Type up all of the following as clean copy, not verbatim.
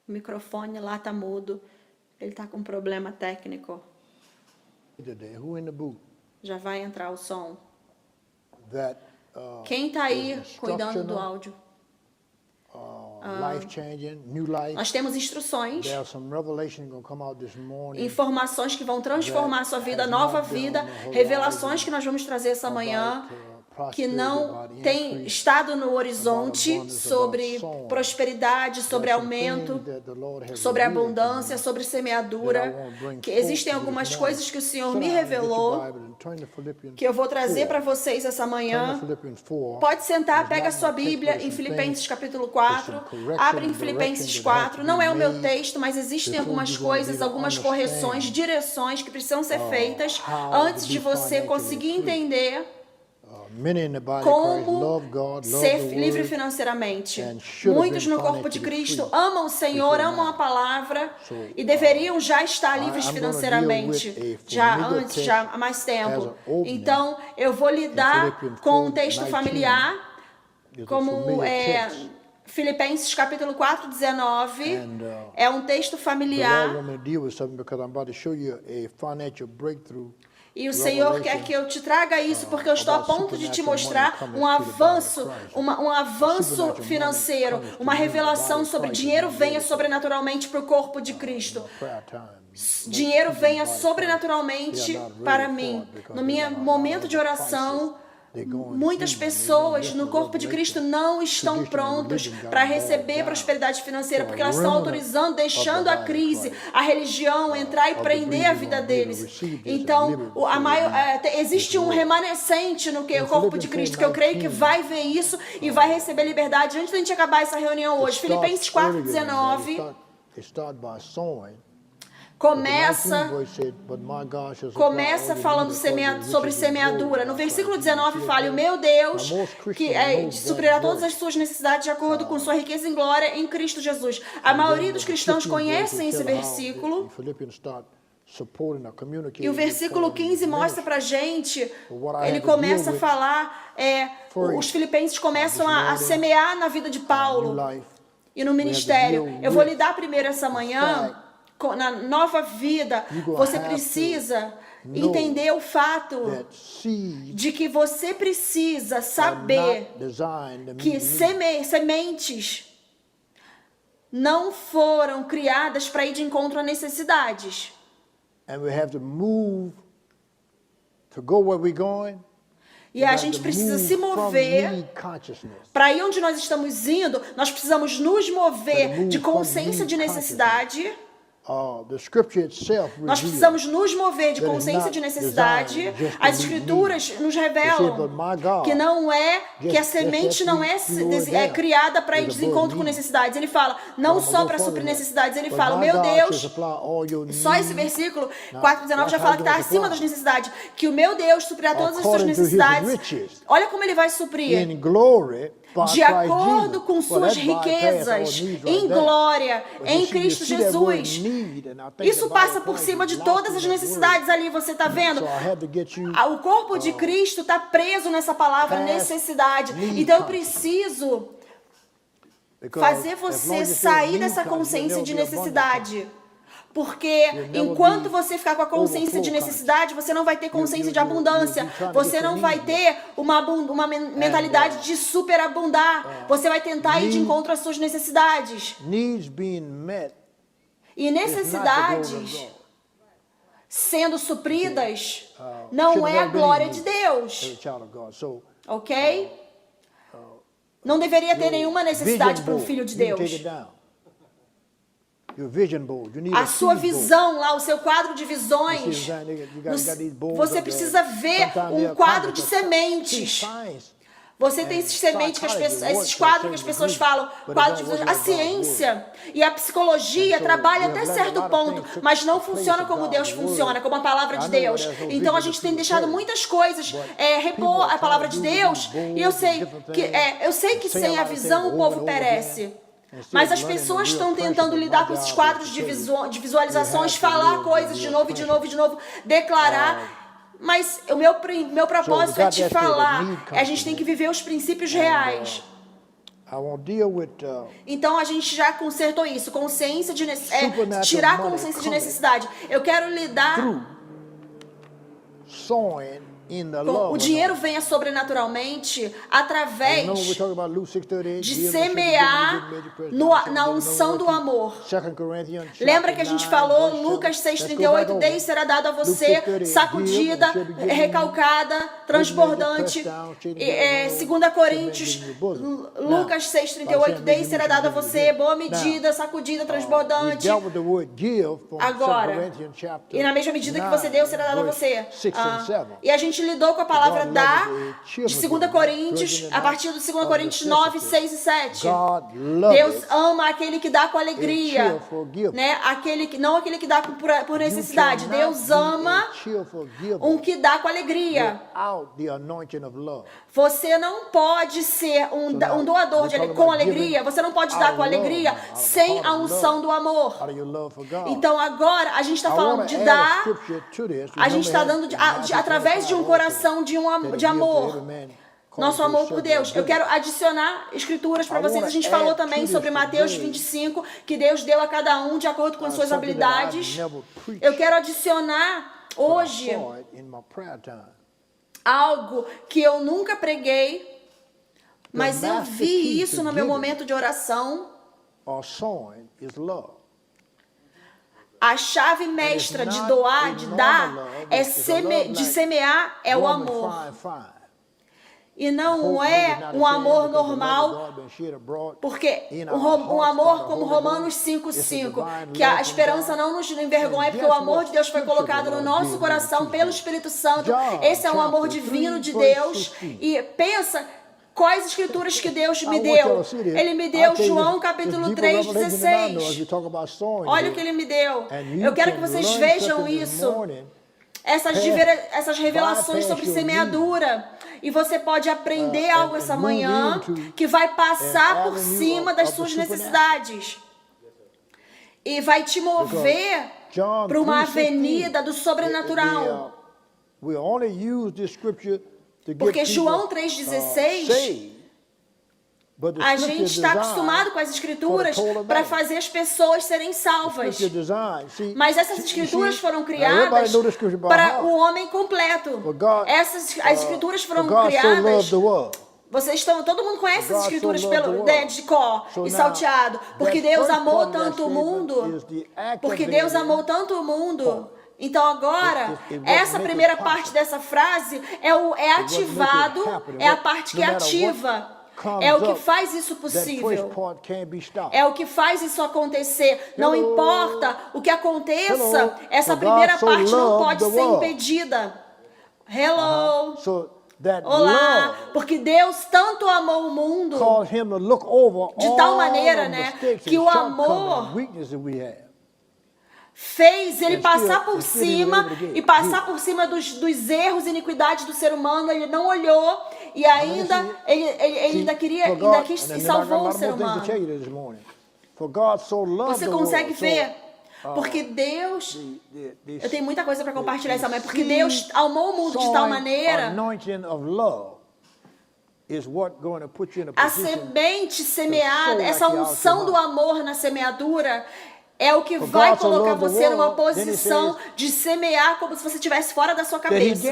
O microfone lá tá mudo. Ele tá com problema técnico. Today, who in the booth Já vai entrar o som. that Quem tá aí is cuidando do instructional, áudio? life changing, new life? Nós temos instruções, There's some revelation going to come out this morning informações que vão transformar a sua vida, nova vida, revelações que nós vamos trazer essa manhã, que não tem estado no horizonte, sobre prosperidade, sobre aumento, sobre abundância, sobre semeadura, que existem algumas coisas que o Senhor me revelou, que eu vou trazer para vocês essa manhã. Pode sentar, pega a sua Bíblia em Filipenses capítulo 4, abre em Filipenses 4, não é o meu texto, mas existem algumas coisas, algumas correções, direções que precisam ser feitas antes de você conseguir entender como ser livre financeiramente. Muitos no corpo de Cristo amam o Senhor, amam a palavra e deveriam já estar livres financeiramente, já há mais tempo. Então, eu vou lidar com um texto familiar, como Filipenses capítulo 4, 19, é um texto familiar. E o Senhor quer que eu te traga isso porque eu estou a ponto de te mostrar um avanço financeiro, uma revelação sobre dinheiro venha sobrenaturalmente para o corpo de Cristo. Dinheiro venha sobrenaturalmente para mim. No meu momento de oração, muitas pessoas no corpo de Cristo não estão prontos para receber prosperidade financeira, porque elas estão autorizando, deixando a crise, a religião entrar e prender a vida deles. Então, existe um remanescente no corpo de Cristo, que eu creio que vai ver isso e vai receber liberdade antes da gente acabar essa reunião hoje. Filipenses 4, 19. Começa falando sobre semeadura. No versículo 19 fala: o meu Deus, que suprirá todas as suas necessidades de acordo com sua riqueza em glória em Cristo Jesus. A maioria dos cristãos conhecem esse versículo. E o versículo 15 mostra pra gente, ele começa a falar, os filipenses começam a semear na vida de Paulo e no ministério. Eu vou lidar primeiro essa manhã na nova vida. Você precisa entender o fato de que você precisa saber que sementes não foram criadas para ir de encontro a necessidades. E a gente precisa se mover para ir onde nós estamos indo. Nós precisamos nos mover de consciência de necessidade. Nós precisamos nos mover de consciência de necessidade. As escrituras nos revelam que a semente não é criada para ir de encontro com necessidades. Ele fala, não só para suprir necessidades, ele fala, meu Deus, só esse versículo 4:19 já fala que está acima das necessidades, que o meu Deus suprirá todas as suas necessidades. Olha como ele vai suprir. De acordo com suas riquezas, em glória, em Cristo Jesus. Isso passa por cima de todas as necessidades ali, você está vendo? O corpo de Cristo está preso nessa palavra necessidade. Então eu preciso fazer você sair dessa consciência de necessidade. Porque enquanto você ficar com a consciência de necessidade, você não vai ter consciência de abundância. Você não vai ter uma mentalidade de superabundar. Você vai tentar ir de encontro às suas necessidades. E necessidades sendo supridas não é a glória de Deus. Ok? Não deveria ter nenhuma necessidade para um filho de Deus. A sua visão lá, o seu quadro de visões, você precisa ver um quadro de sementes. Você tem esses sementes, esses quadros que as pessoas falam, quadro de visões. A ciência e a psicologia trabalham até certo ponto, mas não funciona como Deus funciona, como a palavra de Deus. Então a gente tem deixado muitas coisas, repor a palavra de Deus, e eu sei que sem a visão o povo perece. Mas as pessoas estão tentando lidar com esses quadros de visualizações, falar coisas de novo, declarar. Mas o meu propósito é te falar. A gente tem que viver os princípios reais. I won't deal with Então a gente já consertou isso, consciência de tirar a consciência de necessidade. Eu quero lidar sowing in the com love o dinheiro venha sobrenaturalmente através de semear na unção do amor. Lembra que a gente falou Lucas 6,38, Deus será dado a você sacudida, recalcada, transbordante. 2 Coríntios, Lucas 6,38, Deus será dado a você, boa medida, sacudida, transbordante. Agora, e na mesma medida que você deu, será dado a você. E a gente lidou com a palavra dar, de 2 Coríntios, a partir do 2 Coríntios 9, 6 e 7. Deus ama aquele que dá com alegria, né? Não aquele que dá por necessidade. Deus ama um que dá com alegria. Você não pode ser um doador com alegria, você não pode dar com alegria sem a unção do amor. Então agora a gente está falando de dar, a gente está dando através de um coração de amor. Nosso amor por Deus. Eu quero adicionar escrituras para vocês. A gente falou também sobre Mateus 25, que Deus deu a cada um de acordo com as suas habilidades. Eu quero adicionar hoje algo que eu nunca preguei, mas eu vi isso no meu momento de oração. A chave mestra de doar, de dar, de semear é o amor. E não é um amor normal, porque um amor como Romanos 5,5, que a esperança não nos envergonha, porque o amor de Deus foi colocado no nosso coração pelo Espírito Santo. Esse é um amor divino de Deus. E pensa quais escrituras que Deus me deu. Ele me deu João capítulo 3, 16. Olha o que ele me deu. Eu quero que vocês vejam isso. Essas revelações sobre semeadura. E você pode aprender algo essa manhã que vai passar por cima das suas necessidades. E vai te mover para uma avenida do sobrenatural. Porque João 3,16, a gente está acostumado com as escrituras para fazer as pessoas serem salvas. Mas essas escrituras foram criadas para o homem completo. As escrituras foram criadas. Todo mundo conhece as escrituras de cor e salteado. Porque Deus amou tanto o mundo. Porque Deus amou tanto o mundo. Então agora, essa primeira parte dessa frase é ativado, é a parte que ativa. É o que faz isso possível. É o que faz isso acontecer. Não importa o que aconteça, essa primeira parte não pode ser impedida. Hello. Olá, porque Deus tanto amou o mundo de tal maneira, né, que o amor fez ele passar por cima e passar por cima dos erros e iniquidades do ser humano. Ele não olhou e ainda ele ainda quis e salvou o ser humano. Você consegue ver? Porque Deus, eu tenho muita coisa para compartilhar essa manhã, porque Deus amou o mundo de tal maneira. A semente semeada, essa unção do amor na semeadura, é o que vai colocar você numa posição de semear como se você estivesse fora da sua cabeça.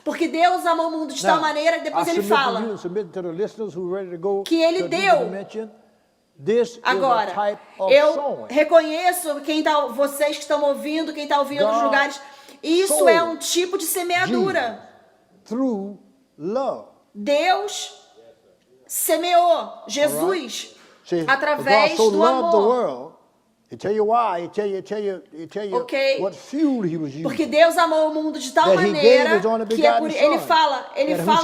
Porque Deus amou o mundo de tal maneira que depois ele fala que ele deu. Agora, eu reconheço vocês que estão ouvindo, quem está ouvindo nos lugares, isso é um tipo de semeadura. Deus semeou Jesus através do amor. Porque Deus amou o mundo de tal maneira que ele fala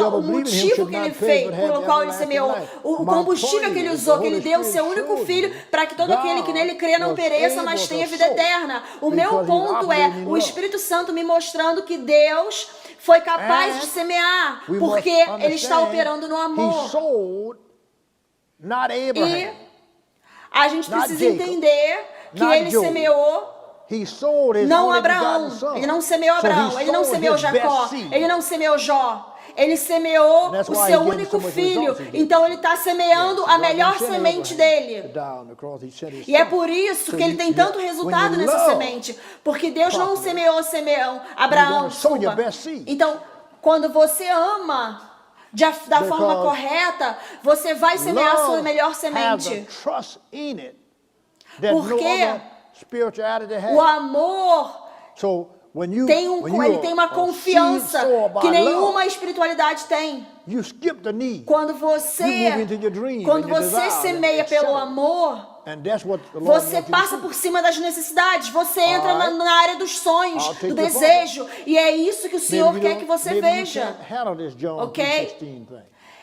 o motivo que ele fez, pelo qual ele semeou, o combustível que ele usou, que ele deu o seu único filho para que todo aquele que nele crê não pereça, mas tenha vida eterna. O meu ponto é o Espírito Santo me mostrando que Deus foi capaz de semear, porque ele está operando no amor. E a gente precisa entender que ele semeou não Abraão, ele não semeou Abraão, ele não semeou Jacó, ele não semeou Jó, ele semeou That's o why seu he gave único so much filho. results he did. Então ele está semeando a God melhor didn't send semente Abraham dele. to die on the cross. He sent his E é son. por isso So que ele you- tem you- tanto when resultado you nessa love semente. Porque Deus não properly, semeou Abraão, gonna sow your desculpa. best seed. Então, quando você ama da forma correta, você vai semear a sua melhor has a semente. trust in it that no Porque other spirituality has. O amor So when you ele tem uma confiança que nenhuma love, espiritualidade tem. you skip the need. Quando You move into your dream quando and your você desire, semeia etc. pelo amor, And that's what the Lord você wants you to passa do. por cima das necessidades, você entra Alright. na área dos sonhos, I'll take do your desejo, e é isso que o Senhor Maybe you quer que don't- você maybe you veja. can't handle this John Ok? 3:16 thing.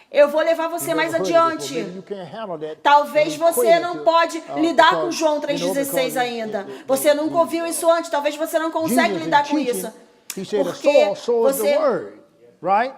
Eu vou levar você You mais never heard it adiante. before. Maybe you can't handle that. Talvez You você equate não it pode to, lidar com because, João you know, 3,16 because ainda. Você nunca ouviu isso antes, talvez você não consegue Jesus, in lidar com teaching, isso. He said the Porque soul is the você, word, right?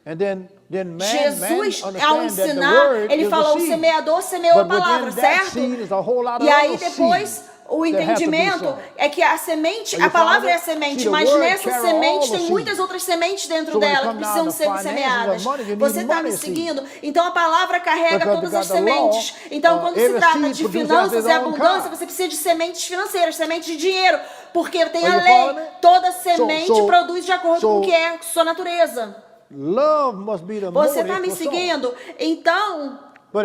And then man Jesus, ao understand that the ensinar, word ele is the falou, o seed. semeador semeou a But within palavra, that certo? seed is a whole lot of E aí other depois, seeds o that have to be entendimento sown. é que a semente, Are you a palavra é a following? semente, See, the mas word nessa carry semente all the tem muitas seeds. outras sementes dentro So when it dela que come down precisam to ser finances semeadas. and money, you need Você está me money seguindo? Então a palavra carrega Because todas as the law, sementes. Então quando se every trata seed de produces finanças its e own abundância, kind. você precisa de sementes financeiras, sementes de dinheiro. Porque tem Are a you lei. following me? Toda semente So- produz de acordo com o so- que é sua natureza. Love must be the Você motive está me for sowing. seguindo? Então, But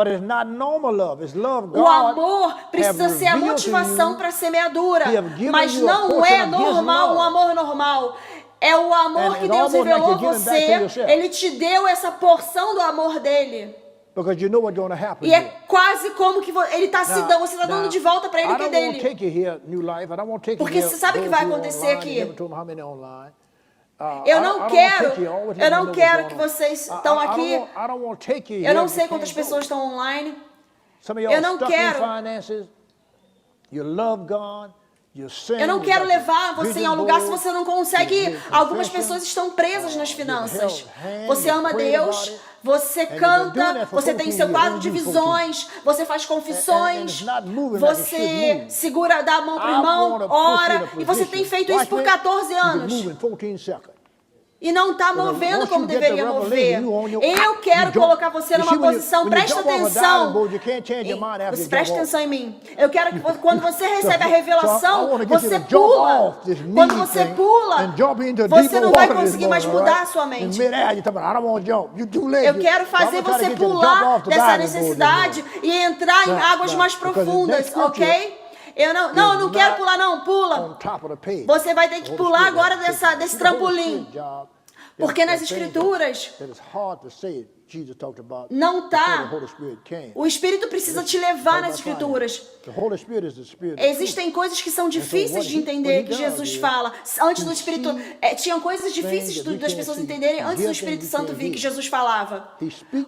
it's not normal love. It's love God o amor precisa have ser a revealed to motivação you. para a semeadura. He have given Mas you a não portion é of His normal, um love. amor normal. É o amor And que it's Deus almost like revelou a you're giving back to você. yourself. Ele te deu essa porção do amor dele. Because you know what's going to happen. E é here. quase como que ele está se dando, você está Now, dando de volta para ele I o que é don't want to dele. take you here, New Life. I don't want to take Porque you você sabe o que those vai who are acontecer online. aqui. You never told me how many online. Eu I não don't quero, take you always eu let me não know quero what's que going on. vocês estão aqui. I don't want to take you Eu here não if sei you quantas can't go. pessoas estão online. Some of Eu y'all não stuck quero. in finances. You love God. You sing. Eu não you quero got levar você em vision um lugar se board, você não consegue you ir. make Algumas confession, pessoas estão presas nas finanças. you held hand, Você you ama prayed Deus, about it, você you've been doing canta, that for você tem 14 seu years. quadro Let de me do visões, você faz and confissões, it's not moving like it você should move. segura, dá a mão para o I irmão, wanna put you in ora, a e você position. tem feito isso Watch por me. 14 You can anos. move in 14 seconds. E não está movendo once como you get deveria the mover. revelation, you on your- Eu quero you jump. colocar você You numa see, when you- posição, when you presta jump off a diving atenção. board, you can't change your mind after Você you presta jump atenção em mim. Eu quero que quando você recebe a I revelação, wanna get you você to jump pula. off this knee Quando você thing pula, and jump into você deeper não vai water this conseguir mais morning, mudar a right? sua In mente. mid-air, you're talking about, I don't want to jump. You too late. Eu quero So I'm fazer gonna try to você get you to jump pular off the dessa diving board this necessidade morning. e entrar em Right, águas right. mais Because the profundas, next scripture ok? Eu não quero not pular não, pula. On top of the page. Você vai ter que The Holy pular Spirit agora has to take you. desse See, the Holy trampolim. Spirit job, Porque nas that thing escrituras that is hard to say, Jesus talked about não before tá. the Holy Spirit came. O Espírito precisa te levar nas escrituras. The Holy Spirit is the Spirit of Existem coisas que são difíceis de entender que Jesus fala. Antes do Espírito, tinham coisas difíceis das pessoas entenderem antes do Espírito Santo vir que Jesus falava.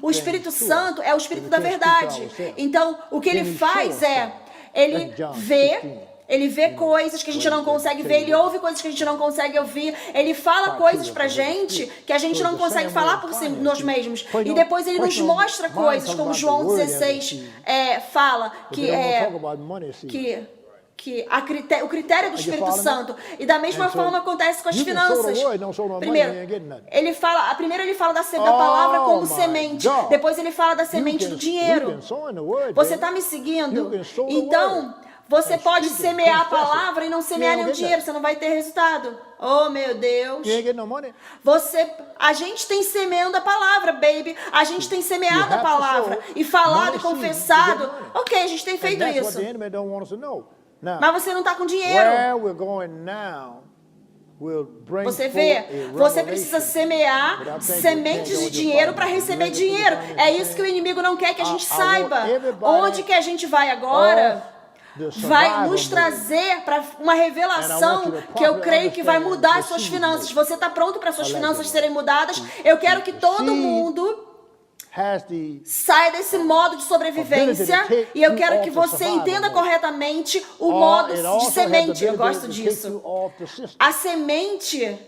O Espírito Santo é o Espírito da verdade. Então, o que ele faz é, ele vê coisas que a gente não consegue ver, ele ouve coisas que a gente não consegue ouvir, ele fala coisas pra gente que a gente não consegue falar por nós mesmos. E depois ele nos mostra coisas, como João 16 fala, o critério do Espírito Santo. E da mesma forma acontece com as finanças. Primeiro ele fala da palavra como semente. Depois ele fala da semente do dinheiro. Você está me seguindo? Então, você pode semear a palavra e não semear nenhum dinheiro, você não vai ter resultado. Oh, meu Deus. A gente tem semeando a palavra, baby. A gente tem semeado a palavra e falado e confessado. Ok, a gente tem feito isso. Mas você não está com dinheiro. Você vê, você precisa semear sementes de dinheiro para receber dinheiro. É isso que o inimigo não quer que a gente saiba. Onde que a gente vai agora? Vai nos trazer para uma revelação que eu creio que vai mudar as suas finanças. Você está pronto para suas finanças serem mudadas? Eu quero que todo mundo saia desse modo de sobrevivência e eu quero que você entenda corretamente o modo de semente. Eu gosto disso. A semente,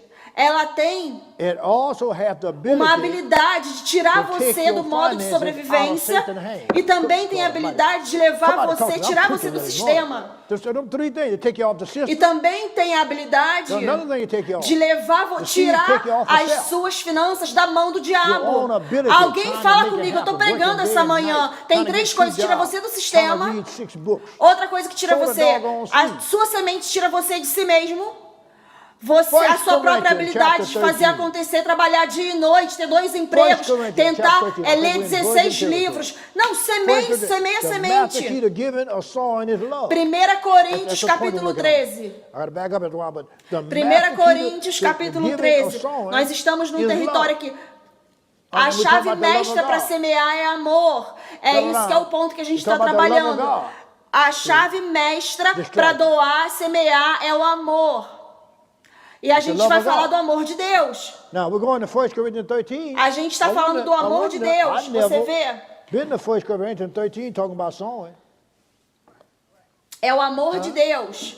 ela tem it also has the uma ability habilidade de tirar to take você do your modo de finances sobrevivência out of Satan's hand. e também tem a habilidade de levar você, tirar você do sistema. There's them three things that take you off the system. E também tem a habilidade Another thing that take you off. de levar, The seed take you tirar off as yourself. suas finanças da mão do Your diabo. own ability, Alguém trying to fala make it comigo, eu estou happen, pregando working essa day and manhã. night, Tem trying to três get coisas que two tira jobs, você do trying to sistema. read 6 books. Outra coisa que tira Sow the você, doggone a seed. sua semente tira você de si mesmo. Você, a First sua própria Corinthians, habilidade de chapter fazer 13. acontecer, trabalhar dia e noite, ter 2 empregos, Corinthians, tentar chapter 13, ler I'm 16 going in livros. Não, semente, semeia The master semente. key to giving or sowing is love. 1 Coríntios, That's the capítulo point we're 13. I gotta back up as well, but the 1 master key Coríntios, to capítulo giving or 13. sowing Nós estamos num is território love. que a we talk chave about the love of mestra para God. semear é amor. É Come isso on. que é o ponto que a gente We está talk about the love of trabalhando. God. A chave mestra This para chapter. doar, semear é o amor. E a It's the gente love vai of falar God. do amor de Deus. Now we're going to 1 Corinthians 13. A gente está falando do amor de Deus. Você vê? Been to 1 Corinthians 13 talking about sowing. É o amor de Deus.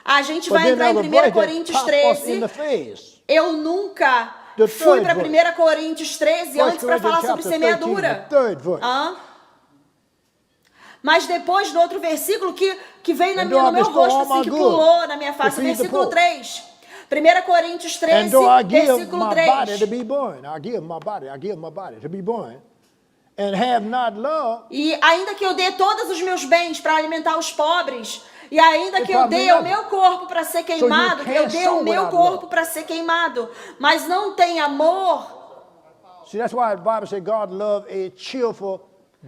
A gente But vai then entrar em there's a 1 verse that Coríntios pops us in 13. the face. Eu nunca The fui third para verse. 1 Coríntios 13 1 antes para falar sobre Corinthians chapter 13, semeadura. the third verse. Hã? Mas depois do outro versículo que veio And no though I meu bestow rosto, all assim, my que good pulou na minha face, to feed the versículo poor. 3. 1 Coríntios 13, And though I give versículo my body 3. to be born, I give my body to be born, and have not love, E ainda que eu dê todos os meus bens para alimentar os pobres, e ainda que eu dê o meu corpo para ser queimado, que eu dê o meu corpo para ser queimado, mas não tem amor, see, that's why the Bible says God loves a cheerful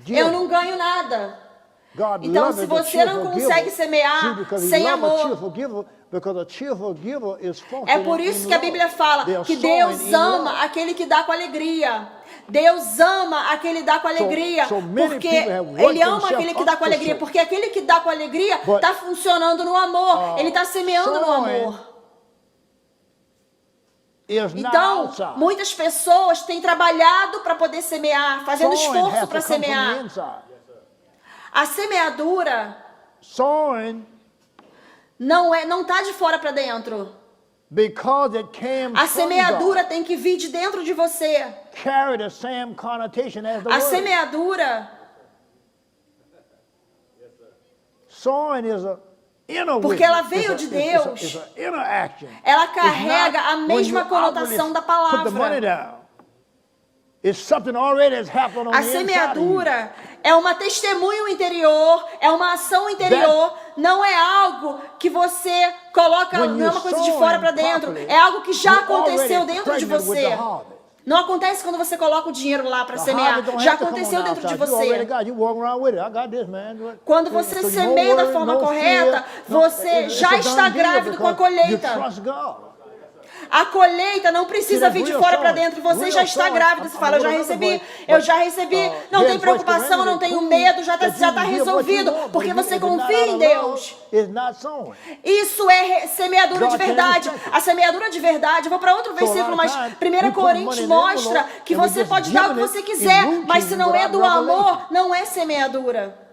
giver. eu não ganho nada. God Então, loves se a você não cheerful consegue giver. semear See, because he sem loves a amor, cheerful giver, because a cheerful giver is é functioning por isso in que a love. Bíblia fala They are que sowing Deus in ama love. aquele que dá com alegria. Deus ama aquele que dá com alegria, so many porque people have worked Ele ama themselves aquele que up dá com to alegria, sow. porque aquele que dá com alegria But, está funcionando no amor, ele está semeando no sowing amor. Is not Então, outside. muitas pessoas têm trabalhado para poder semear, fazendo Sowing esforço has para to come from the semear. inside. A semeadura Sowing, não está de fora para dentro. because it came A from semeadura God, tem que vir de dentro de você. carry the same connotation as the A word. semeadura, Sowing is a inner porque ela witness. veio It's de a- it's a- Deus. it's a inner action. ela It's carrega not a when mesma you conotação outwardly da Put the money palavra. down. It's something already has happened on A the inside of you. semeadura é uma testemunho interior, é uma ação interior, não é algo que você coloca, When não é uma coisa de fora para dentro, é algo que já aconteceu dentro de você. Não acontece quando você coloca o dinheiro lá para semear, já aconteceu dentro de você. Quando você semeia da forma correta, você já está grávido com a colheita. A colheita não precisa vir de fora para dentro, você já está grávida. Você fala, eu já recebi, não tem preocupação, não tenho medo, já está resolvido, porque você confia em Deus. Isso é semeadura de verdade. A semeadura de verdade, eu vou para outro versículo, mas 1 Coríntios mostra que você pode dar o que você quiser, mas se não é do amor, não é semeadura.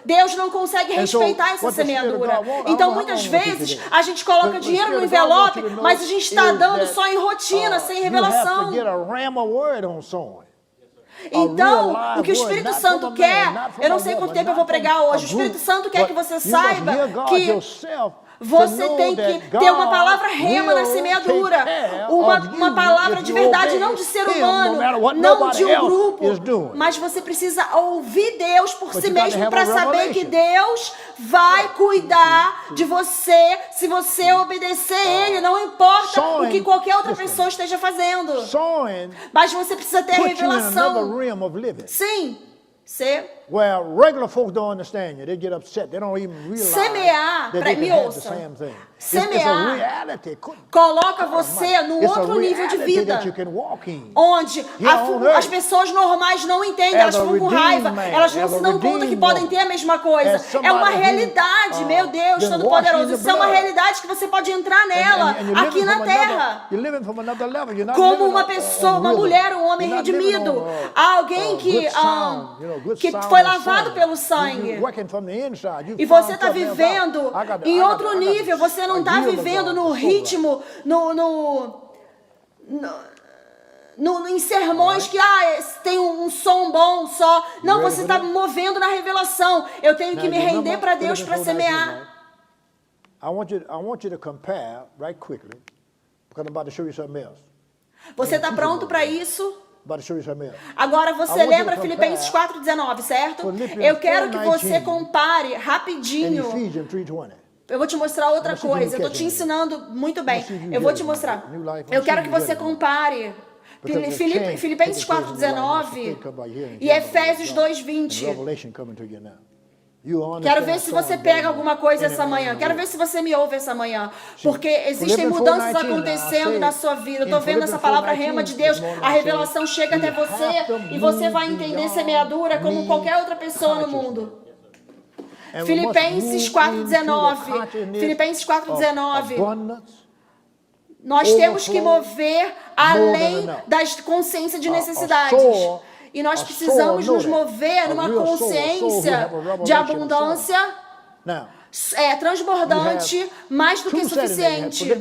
Deus não consegue respeitar essa semeadura. Então, muitas vezes, a gente coloca dinheiro no envelope, mas a gente está dando só em rotina, sem revelação. Então, o que o Espírito Santo quer, eu não sei quanto tempo eu vou pregar hoje, o Espírito Santo quer que você saiba que você tem que ter uma palavra rema na semeadura, uma palavra de verdade, não de ser humano, não de um grupo, mas você precisa ouvir Deus por si mesmo para saber que Deus vai cuidar de você se você obedecer a Ele, não importa o que qualquer outra pessoa esteja fazendo, mas você precisa ter a revelação. Sim. Where regular folks don't understand you, they get upset. They don't even realize semear, that they me can have the ouça. same thing. Semear It's a reality. coloca você num outro nível de vida, onde as pessoas normais não entendem, elas ficam com raiva, elas não se dão conta que podem ter a mesma coisa. É uma realidade, meu Deus, Todo-Poderoso. Isso é uma realidade que você pode entrar nela, aqui na Terra. Como uma pessoa, uma mulher, um homem redimido, alguém que foi lavado pelo sangue. E você está vivendo em outro nível, você não está vivendo no ritmo, em sermões que tem um som bom só. Não, você está movendo na revelação. Eu tenho que me render para Deus para semear. I want you to compare right quickly, because I'm about to show you something else. Você está pronto para isso? About to show you something else. Agora você lembra Filipenses 4:19, certo? Eu quero que você compare rapidinho. Eu vou te mostrar outra coisa. Eu estou te ensinando muito bem. Eu vou te mostrar. Eu quero que você compare Filipenses 4:19 e Efésios 2:20. Quero ver se você pega alguma coisa essa manhã. Quero ver se você me ouve essa manhã. Porque existem mudanças acontecendo na sua vida. Eu estou vendo essa palavra rema de Deus. A revelação chega até você e você vai entender semeadura como qualquer outra pessoa no mundo. Filipenses 4:19. Filipenses 4:19. Nós temos que mover além da consciência de necessidades. E nós precisamos nos mover numa consciência de abundância transbordante, mais do que suficiente.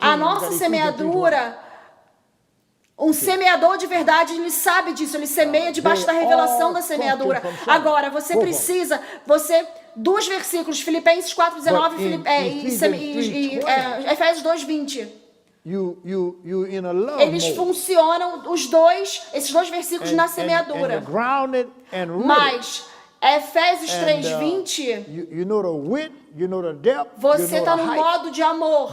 A nossa semeadura, um semeador de verdade, ele sabe disso, ele semeia debaixo da revelação da semeadura. Agora, você precisa, dois versículos, Filipenses 4:19 e Efésios 2:20. Eles funcionam, esses dois versículos na semeadura. Mas Efésios 3:20, você está no modo de amor.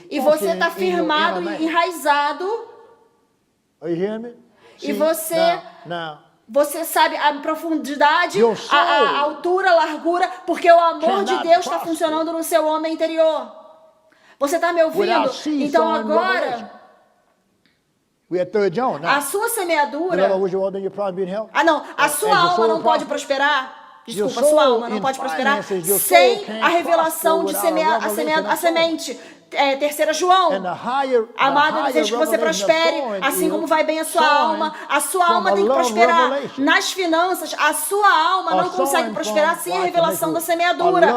E você está firmado e enraizado. E você sabe a profundidade, a altura, a largura, porque o amor de Deus está funcionando no seu homem interior. Você está me ouvindo? Então agora, a sua semeadura... a sua alma não pode prosperar. Desculpa, a sua alma não pode prosperar sem a revelação de semear a semente. 3 João, amado, eu desejo que você prospere, assim como vai bem a sua alma. A sua alma tem que prosperar. Nas finanças, a sua alma não consegue prosperar sem a revelação da semeadura.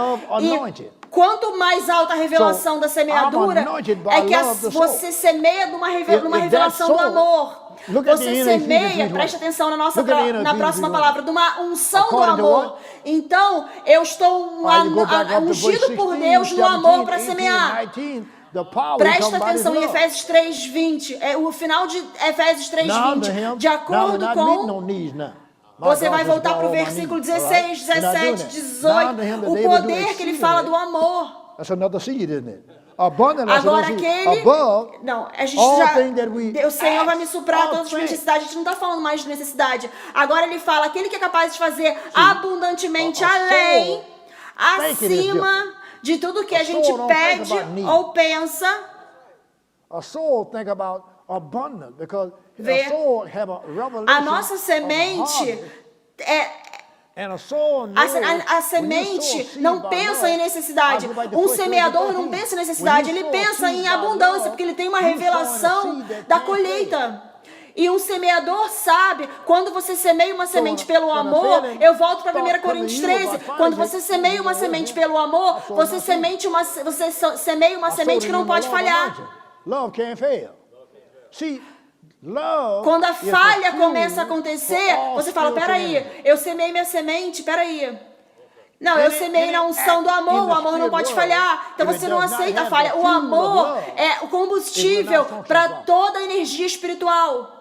E quanto mais alta a revelação da semeadura, é que você semeia numa revelação do amor. Você semeia, preste atenção na próxima palavra, de uma unção do amor. Então, eu estou ungido por Deus no amor para semear. Presta atenção em Efésios 3:20. O final de Efésios 3:20. De acordo com... Você vai voltar para o versículo 16, 17, 18. O poder que ele fala do amor. Agora aquele... Não, a gente já... O Senhor vai me suprar todas as minhas necessidades. A gente não está falando mais de necessidade. Agora ele fala, aquele que é capaz de fazer abundantemente além, acima de tudo que a gente pede ou pensa. A nossa semente a semente não pensa em necessidade. Um semeador não pensa em necessidade, ele pensa em abundância, porque ele tem uma revelação da colheita. E um semeador sabe, quando você semeia uma semente pelo amor, eu volto para 1 Coríntios 13, quando você semeia uma semente pelo amor, você semeia uma semente que não pode falhar. Quando a falha começa a acontecer, você fala, peraí, eu semeei minha semente, peraí. Não, eu semeei na unção do amor, o amor não pode falhar. Então você não aceita a falha. O amor é o combustível para toda a energia espiritual.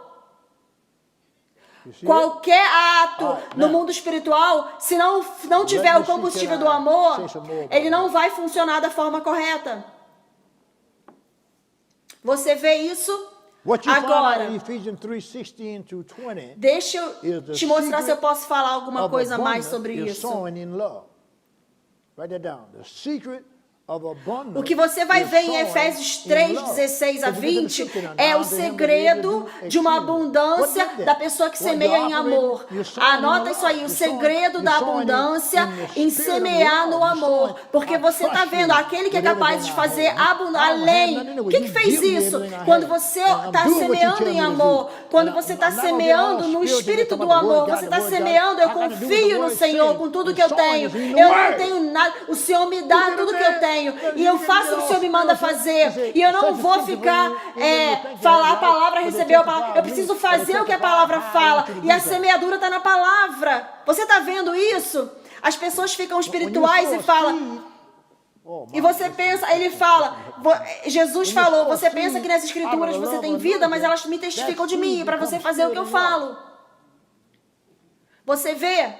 Qualquer ato no mundo espiritual, se não tiver o combustível do amor, ele não vai funcionar da forma correta. Você vê isso? Agora, deixa eu te mostrar se eu posso falar alguma coisa mais sobre isso. O que você vai ver em Efésios 3, 16 a 20 é o segredo de uma abundância da pessoa que semeia em amor. Anota isso aí, o segredo da abundância em semear no amor. Porque você está vendo, aquele que é capaz de fazer além. Quem fez isso? Quando você está semeando em amor, quando você está semeando no espírito do amor, você está semeando, eu confio no Senhor com tudo que eu tenho. Eu não tenho nada, o Senhor me dá tudo que eu tenho. tenho. E eu faço o que o Senhor me manda fazer. E eu não vou ficar, falar a palavra, receber a palavra. Eu preciso fazer o que a palavra fala. E a semeadura está na palavra. Você está vendo isso? As pessoas ficam espirituais e falam... E você pensa, ele fala, Jesus falou, você pensa que nas escrituras você tem vida, mas elas me testificam de mim, para você fazer o que eu falo. Você vê?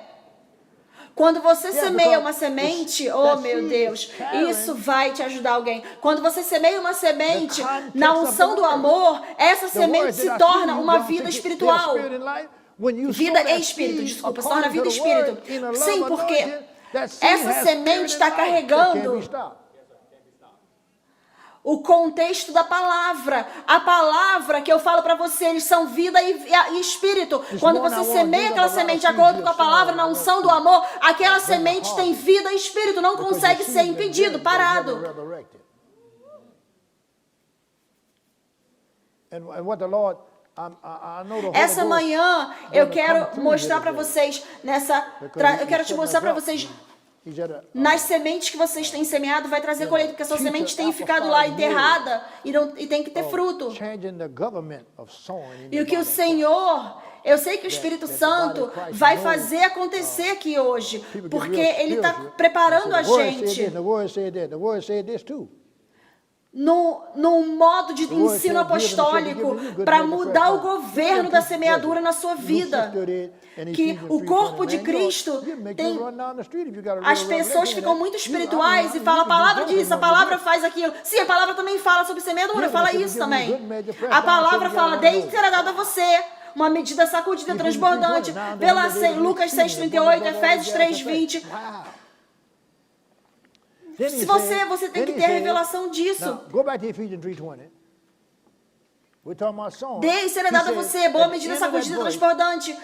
Quando você semeia uma semente, oh meu Deus, isso vai te ajudar alguém. Quando você semeia uma semente na unção do amor, essa semente se torna uma vida espiritual. Vida e espírito, desculpa, se torna vida e espírito. Sim, porque essa semente está carregando o contexto da palavra. A palavra que eu falo para você, eles são vida e espírito. Quando você semeia aquela semente de acordo com a palavra, na unção do amor, aquela semente tem vida e espírito, não consegue ser impedido, parado. Essa manhã eu quero mostrar para vocês eu quero te mostrar para vocês nas sementes que vocês têm semeado vai trazer colheita, porque a sua semente tem ficado lá enterrada e tem que ter fruto. E o que o Senhor, eu sei que o Espírito Santo vai fazer acontecer aqui hoje, porque Ele está preparando a gente num modo de ensino apostólico para mudar o governo da semeadura na sua vida. Que o corpo de Cristo tem... As pessoas ficam muito espirituais e falam, a palavra diz, a palavra faz aquilo. Sim, a palavra também fala sobre semeadura, fala isso também. A palavra fala, desde que será dado a você uma medida sacudida, transbordante, pela Lucas 6,38, Efésios 3,20. Se você tem que ter a revelação disso. Dei será dado a você, boa medida, sacudida, transbordante,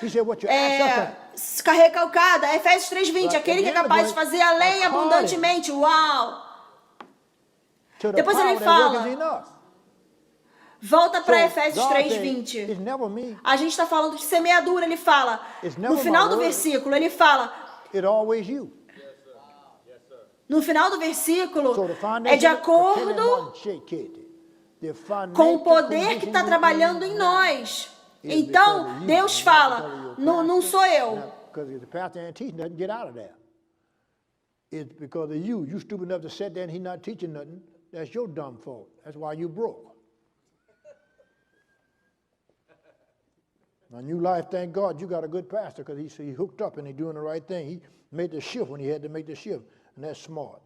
recalcada, Efésios 3,20, aquele que é capaz de fazer além abundantemente, uau! Depois ele fala, volta para Efésios 3,20, a gente está falando de semeadura, ele fala, no final do versículo, ele fala, no final do versículo, é de acordo com o poder que está trabalhando em nós. Então, Deus fala, não sou eu. It's because of you. You stupid enough to sit there and he's not teaching nothing. That's your dumb fault. That's why you broke. My new life, thank God, you got a good pastor because he hooked up and he's doing the right thing. He made the shift when he had to make the shift, and that's smart.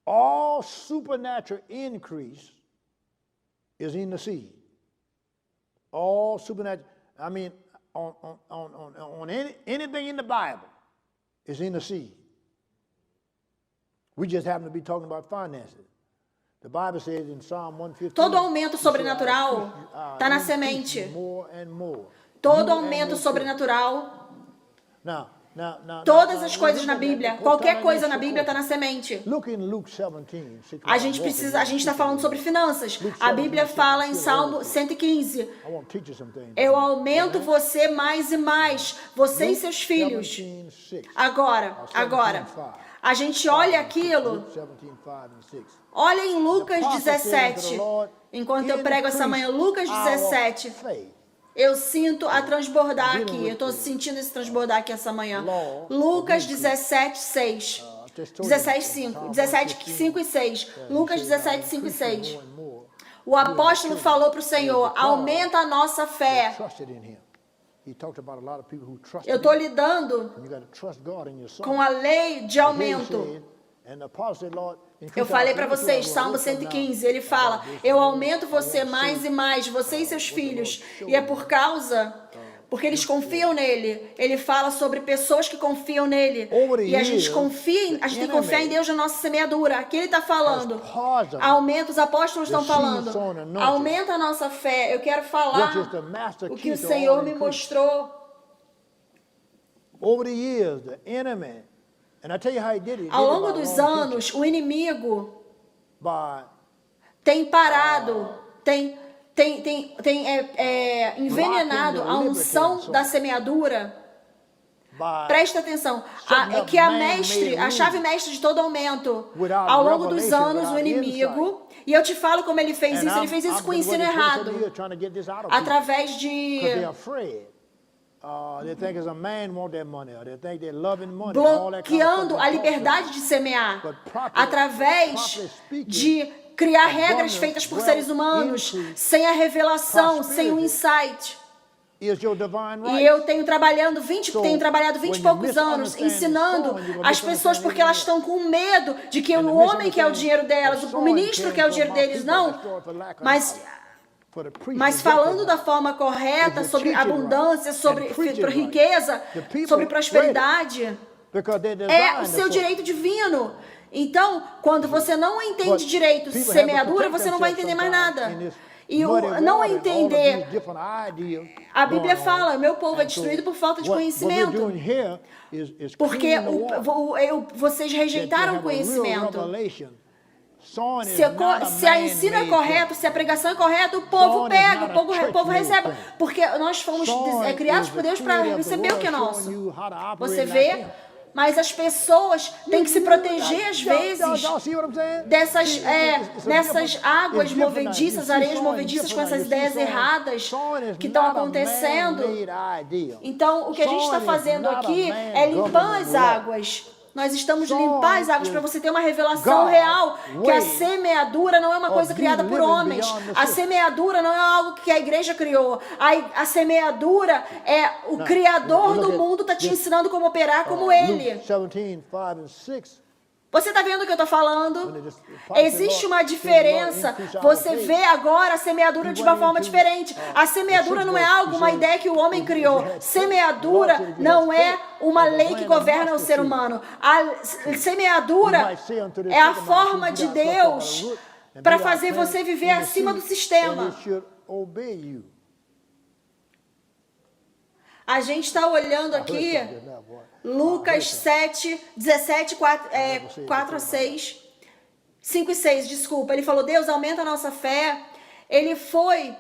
All supernatural increase is in the seed. All supernatural, I mean, on anything in the Bible is in the seed. We just happen to be talking about finances. The Bible says in Psalm 115, todo aumento sobrenatural está na semente. Todo aumento sobrenatural. Todas as coisas na Bíblia, qualquer coisa na Bíblia está na semente. A gente está falando sobre finanças. A Bíblia fala em Salmo 115. Eu aumento você mais e mais, você e seus filhos. Agora, a gente olha aquilo. Olha em Lucas 17. Enquanto eu prego essa manhã, Lucas 17. Eu sinto a transbordar aqui. Eu estou sentindo esse transbordar aqui essa manhã. Lucas 17, 6. 17, 5 e 6. Lucas 17, 5 e 6. O apóstolo falou para o Senhor, aumenta a nossa fé. Eu estou lidando com a lei de aumento. Eu falei para vocês, Salmo 115, ele fala, eu aumento você mais e mais, você e seus filhos. E é porque eles confiam nele. Ele fala sobre pessoas que confiam nele. E a gente tem que confiar em Deus na nossa semeadura. Aqui ele está falando. Aumenta, os apóstolos estão falando. Aumenta a nossa fé. Eu quero falar o que o Senhor me mostrou. Ao longo dos anos, o inimigo tem parado, tem envenenado a unção da semeadura. Presta atenção, é que a chave mestre de todo aumento, ao longo dos anos, o inimigo, e eu te falo como ele fez isso com o ensino errado, através de bloqueando a liberdade de semear, através de criar regras feitas por seres humanos, sem a revelação, sem o insight. E eu tenho trabalhado 20 e poucos anos ensinando as pessoas porque elas estão com medo de que o homem quer o dinheiro delas, o ministro quer o dinheiro deles, não. Mas falando da forma correta sobre abundância, sobre riqueza, sobre prosperidade, é o seu direito divino. Então, quando você não entende direito semeadura, você não vai entender mais nada. E o não entender, a Bíblia fala, meu povo é destruído por falta de conhecimento, porque vocês rejeitaram o conhecimento. Se a ensino é correto, se a pregação é correta, o povo pega, o povo recebe, porque nós fomos criados por Deus para receber o que é nosso. Você vê? Mas as pessoas têm que se proteger, às vezes, dessas águas movediças, areias movediças, com essas ideias erradas que estão acontecendo. Então, o que a gente está fazendo aqui é limpar as águas. Nós estamos limpar as águas para você ter uma revelação real, que a semeadura não é uma coisa criada por homens. A semeadura não é algo que a igreja criou. A semeadura é o Criador do mundo está te ensinando como operar como Ele. Você está vendo o que eu estou falando? Existe uma diferença. Você vê agora a semeadura de uma forma diferente. A semeadura não é algo, uma ideia que o homem criou. Semeadura não é uma lei que governa o ser humano. A semeadura é a forma de Deus para fazer você viver acima do sistema. A gente está olhando aqui Lucas 7, 17, 4 a 6, 5 e 6, desculpa. Ele falou, Deus, aumenta a nossa fé. Ele foi,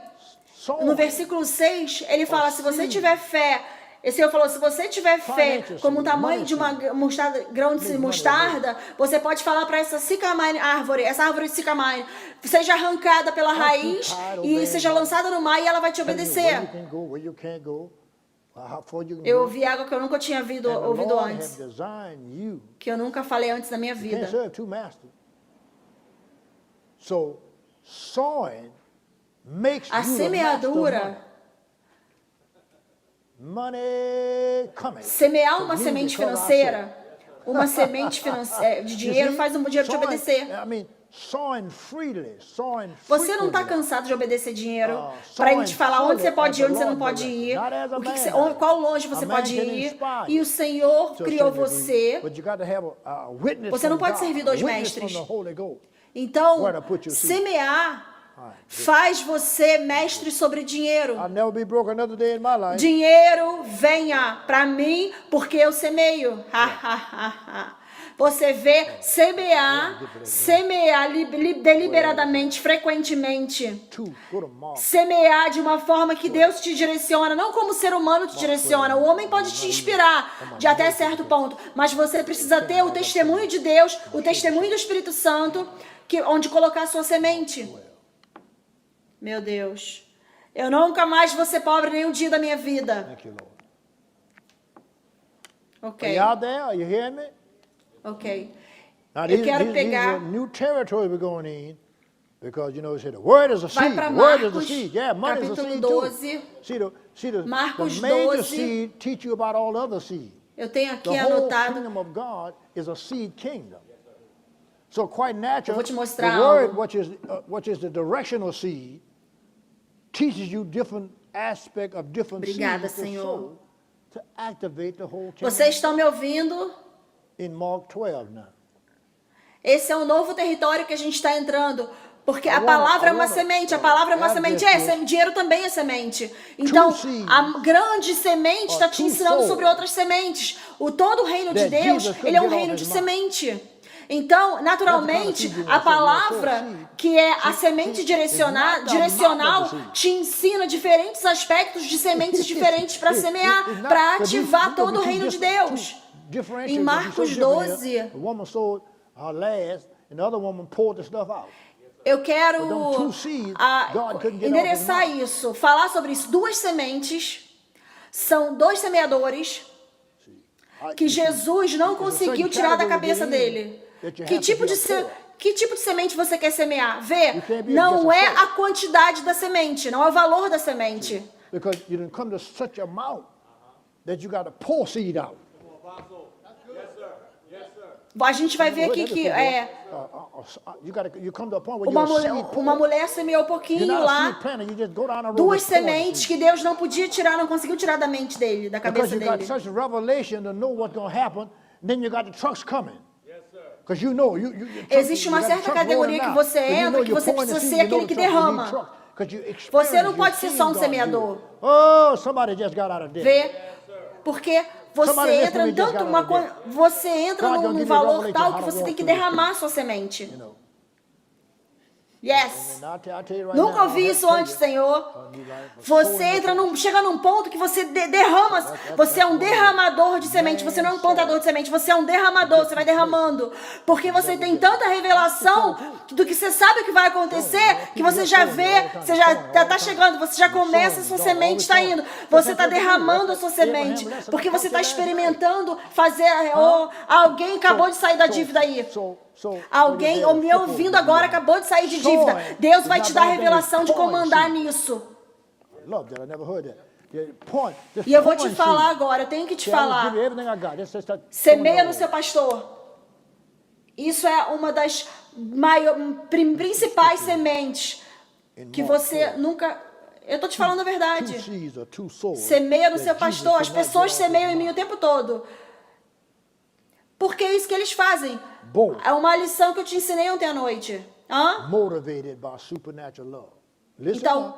no versículo 6, ele fala, se você tiver fé, esse Senhor falou, se você tiver fé como o tamanho de uma grão de mostarda, você pode falar para essa árvore de sicamine, seja arrancada pela raiz e seja lançada no mar e ela vai te obedecer. Eu ouvi algo que eu nunca tinha ouvido antes, que eu nunca falei antes da minha vida. A semeadura, semear uma semente financeira, de dinheiro faz o dinheiro te obedecer. Você não está cansado de obedecer dinheiro para ele te falar onde você pode ir, onde você não pode ir, qual longe você pode ir. E o Senhor criou você. Você não pode servir dois mestres. Então, semear faz você mestre sobre dinheiro. Dinheiro venha para mim porque eu semeio. Você vê semear deliberadamente, frequentemente. Semear de uma forma que Deus te direciona, não como o ser humano te direciona. O homem pode te inspirar de até certo ponto, mas você precisa ter o testemunho de Deus, o testemunho do Espírito Santo, onde colocar a sua semente. Meu Deus, eu nunca mais vou ser pobre nenhum dia da minha vida. Ok. Ok. Eu quero pegar. Vai para Marcos, capítulo 12. Marcos 12. Eu tenho aqui anotado. Eu vou te mostrar algo. Obrigada, Senhor. Vocês estão me ouvindo? Esse é um novo território que a gente está entrando. Porque a palavra é uma semente. A palavra é uma semente. Dinheiro também é semente. Então, a grande semente está te ensinando sobre outras sementes. Todo o reino de Deus, ele é um reino de semente. Então, naturalmente, a palavra, que é a semente direcional, te ensina diferentes aspectos de sementes diferentes para semear, para ativar todo o reino de Deus. Em Marcos 12, eu quero endereçar isso, falar sobre isso. Duas sementes são dois semeadores que Jesus não conseguiu tirar da cabeça dele. Que tipo de semente você quer semear? Vê, não é a quantidade da semente, não é o valor da semente. Because you didn't come to such amount that you got to pour seed out. A gente vai ver aqui que uma mulher semeou um pouquinho lá, duas sementes que Deus não podia tirar, não conseguiu tirar da mente dele, da cabeça dele. Existe uma certa categoria que você entra, que você precisa ser aquele que derrama. Você não pode ser só um semeador. Vê? Porque você entra num valor tal que você tem que derramar sua semente. Yes. Nunca ouvi isso antes, Senhor. Você chega num ponto que você derrama. Você é um derramador de semente. Você não é um plantador de semente. Você é um derramador. Você vai derramando. Porque você tem tanta revelação do que você sabe o que vai acontecer, que você já vê, você já está chegando, você já começa, a sua semente está indo. Você está derramando a sua semente. Porque você está experimentando fazer. Alguém acabou de sair da dívida aí. Alguém, ou me ouvindo agora, acabou de sair de dívida. Deus vai te dar a revelação de como andar nisso. E eu vou te falar agora, eu tenho que te falar. Semeia no seu pastor. Isso é uma das principais sementes que você nunca... Eu estou te falando a verdade. Semeia no seu pastor. As pessoas semeiam em mim o tempo todo. Porque é isso que eles fazem. É uma lição que eu te ensinei ontem à noite. Então,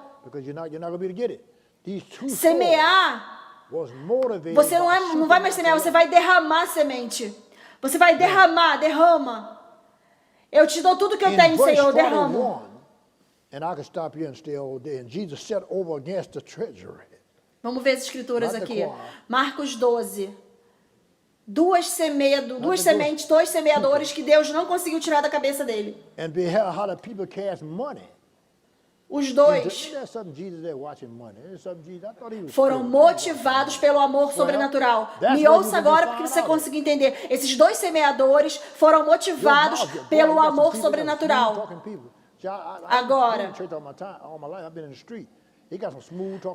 semear, você não vai mais semear, você vai derramar semente. Você vai derrama. Eu te dou tudo que eu tenho, Senhor, derramo. Vamos ver as escrituras aqui. Marcos 12. Duas sementes, dois semeadores que Deus não conseguiu tirar da cabeça dele. Os dois foram motivados pelo amor sobrenatural. Me ouça agora porque você consiga entender. Esses dois semeadores foram motivados pelo amor sobrenatural. Agora,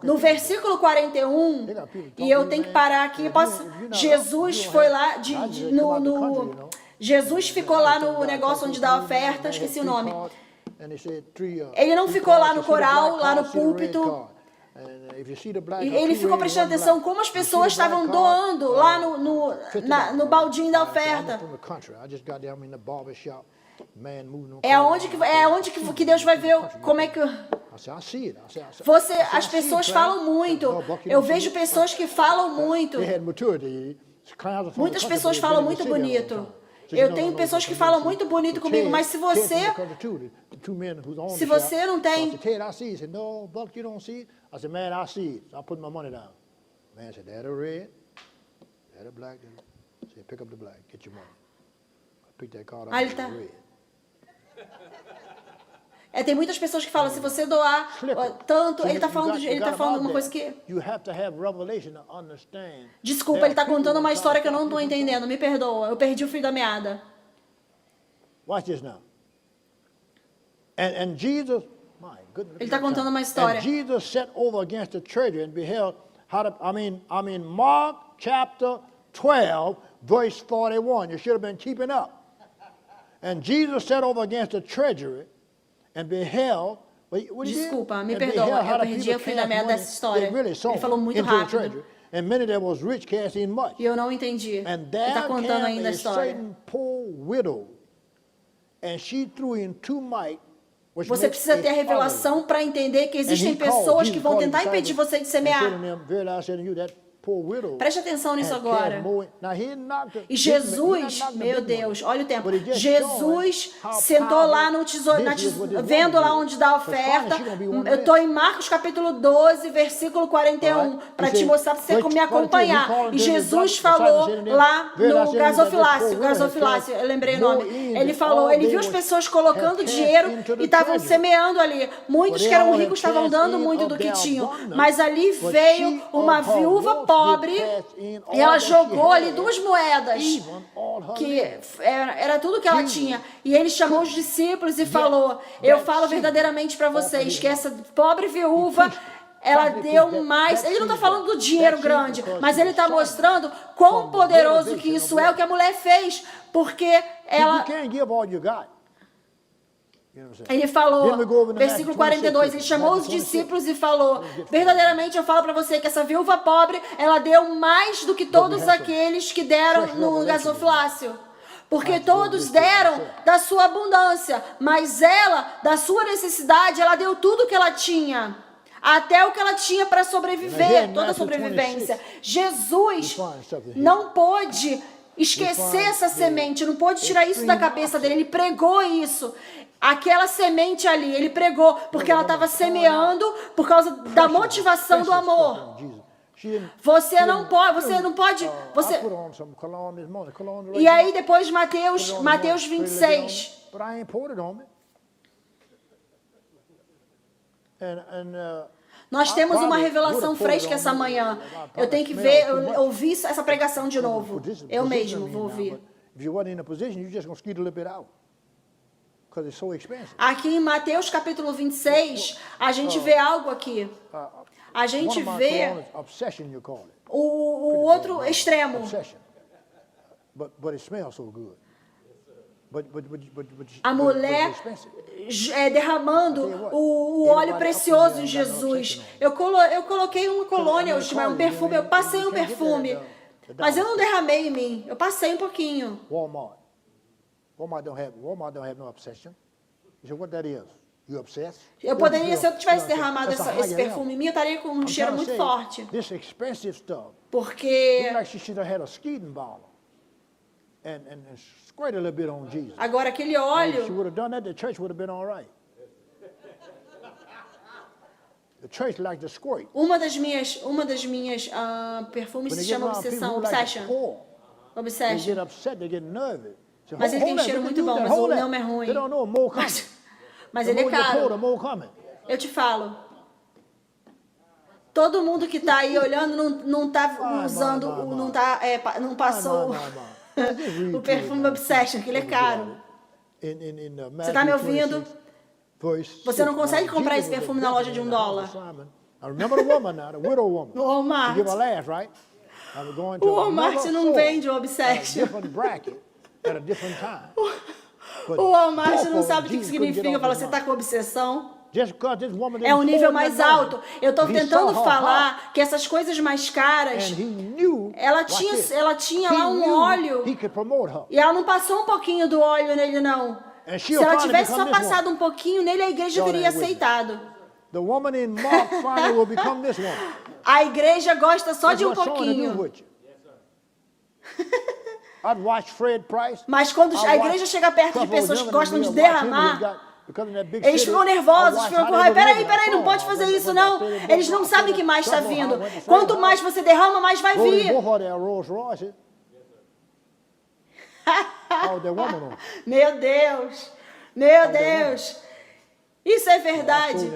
no versículo 41, e eu tenho que parar aqui, Jesus foi lá, Jesus ficou lá no negócio onde dá oferta, esqueci o nome. Ele não ficou lá no coral, lá no púlpito. Ele ficou prestando atenção como as pessoas estavam doando lá no baldinho da oferta. É onde que Deus vai ver como é que... As pessoas falam muito. Eu vejo pessoas que falam muito. Muitas pessoas falam muito bonito. Eu tenho pessoas que falam muito bonito comigo, mas se você não tem... Aí ele tá... tem muitas pessoas que falam, se você doar tanto, ele está falando uma coisa que... Desculpa, ele está contando uma história que eu não estou entendendo, me perdoa, eu perdi o fio da meada. Ele está contando uma história. Jesus set over against the treasury and beheld Mark chapter 12, verse 41. You should have been keeping up. And Jesus set over against the treasury and beheld. Desculpa, me perdoa, eu perdi o fio da meada dessa história. Ele falou muito rápido. And many that was rich cast in much. E eu não entendi. Ele está contando ainda a história. And she threw in 2 mites. Você precisa ter a revelação para entender que existem pessoas que vão tentar impedir você de semear. Preste atenção nisso agora. E Jesus, meu Deus, olha o tempo. Jesus sentou lá no tesouro, vendo lá onde dá a oferta. Eu estou em Marcos capítulo 12, versículo 41, para te mostrar, para você me acompanhar. E Jesus falou lá no gasofilácio, eu lembrei o nome. Ele falou, ele viu as pessoas colocando dinheiro e estavam semeando ali. Muitos que eram ricos estavam dando muito do que tinham. Mas ali veio uma viúva pobre e ela jogou ali 2 moedas, que era tudo que ela tinha. E ele chamou os discípulos e falou, eu falo verdadeiramente para vocês que essa pobre viúva, ela deu mais. Ele não está falando do dinheiro grande, mas ele está mostrando quão poderoso que isso é, o que a mulher fez, porque ela... Ele falou, versículo 42, ele chamou os discípulos e falou, verdadeiramente eu falo para você que essa viúva pobre, ela deu mais do que todos aqueles que deram no gasofilácio. Porque todos deram da sua abundância, mas ela, da sua necessidade, ela deu tudo o que ela tinha. Até o que ela tinha para sobreviver, toda a sobrevivência. Jesus não pôde esquecer essa semente, não pôde tirar isso da cabeça dele, ele pregou isso. Aquela semente ali, ele pregou, porque ela estava semeando por causa da motivação do amor. Você não pode. E aí depois Mateus 26. Nós temos uma revelação fresca essa manhã. Eu tenho que ver, eu ouvi essa pregação de novo. Eu mesmo vou ouvir. Aqui em Mateus capítulo 26, a gente vê algo aqui. A gente vê o outro extremo. A mulher derramando o óleo precioso em Jesus. Eu coloquei uma colônia, um perfume, eu passei um perfume. Mas eu não derramei em mim, eu passei um pouquinho. Walmart don't have no obsession. You say, what that is? You obsessed? Eu poderia, se eu tivesse derramado esse perfume em mim, eu estaria com um cheiro muito forte. This expensive stuff. Porque like she should have had a skating ball and squirt a little bit on Jesus. Agora aquele óleo. If she would have done that, the church would have been all right. The church likes to squirt. Uma das minhas perfumes se chama Obsession. They get upset, they get nervous. Mas ele tem cheiro muito bom, mas o não é ruim. Mas ele é caro. Eu te falo. Todo mundo que está aí olhando não está usando, não passou o perfume Obsession, que ele é caro. Você está me ouvindo? Você não consegue comprar esse perfume na loja de $1. No Walmart. O Walmart não vende o Obsession. O Walmart não sabe o que significa. Fala, você está com obsessão? É um nível mais alto. Eu estou tentando falar que essas coisas mais caras, ela tinha lá um óleo e ela não passou um pouquinho do óleo nele, não. Se ela tivesse só passado um pouquinho nele, a igreja teria aceitado. A igreja gosta só de um pouquinho. Mas quando a igreja chega perto de pessoas que gostam de derramar, eles ficam nervosos, ficam com raiva. Peraí, não pode fazer isso não. Eles não sabem que mais está vindo. Quanto mais você derrama, mais vai vir. Meu Deus, meu Deus. Isso é verdade.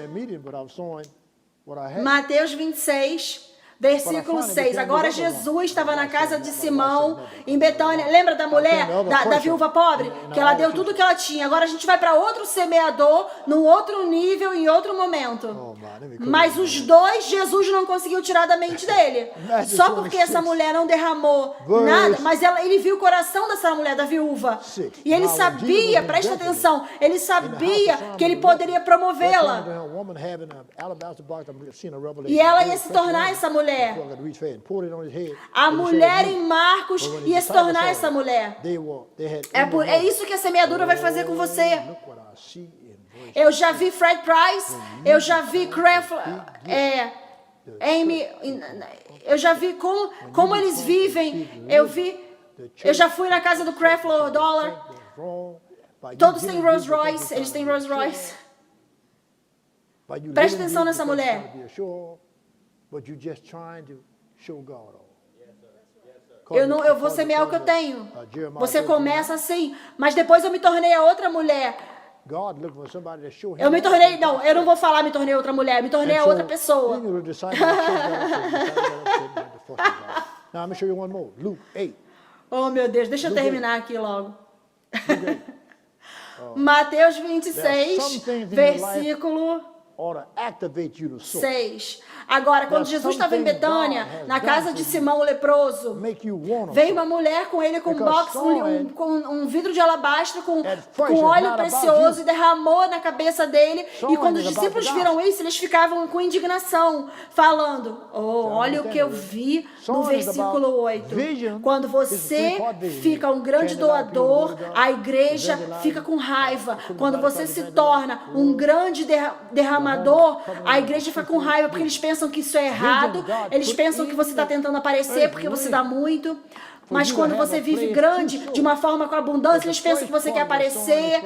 Mateus 26. Versículo 6. Agora Jesus estava na casa de Simão, em Betânia. Lembra da mulher, da viúva pobre? Que ela deu tudo que ela tinha. Agora a gente vai para outro semeador, num outro nível, em outro momento. Mas os dois, Jesus não conseguiu tirar da mente dele. Só porque essa mulher não derramou nada. Mas ele viu o coração dessa mulher, da viúva. E ele sabia, presta atenção, ele sabia que ele poderia promovê-la. E ela ia se tornar essa mulher. A mulher em Marcos ia se tornar essa mulher. É isso que a semeadura vai fazer com você. Eu já vi Fred Price, eu já vi Amy Eu já vi como eles vivem. Eu já fui na casa do Creflo Dollar. Todos têm Rolls Royce. Eles têm Rolls Royce. Preste atenção nessa mulher. Eu vou semear o que eu tenho. Você começa assim, mas depois eu me tornei a outra mulher. Eu não vou falar me tornei outra mulher, me tornei a outra pessoa. Oh, meu Deus, deixa eu terminar aqui logo. Mateus 26, versículo 6. Agora, quando Jesus estava em Betânia, na casa de Simão o leproso, veio uma mulher com ele com um vidro de alabastro com óleo precioso e derramou na cabeça dele. E quando os discípulos viram isso, eles ficavam com indignação, falando, olha o que eu vi no versículo 8. Quando você fica um grande doador, a igreja fica com raiva. Quando você se torna um grande derramador, a igreja fica com raiva porque eles pensam que isso é errado, eles pensam que você está tentando aparecer porque você dá muito, mas quando você vive grande, de uma forma com abundância, eles pensam que você quer aparecer.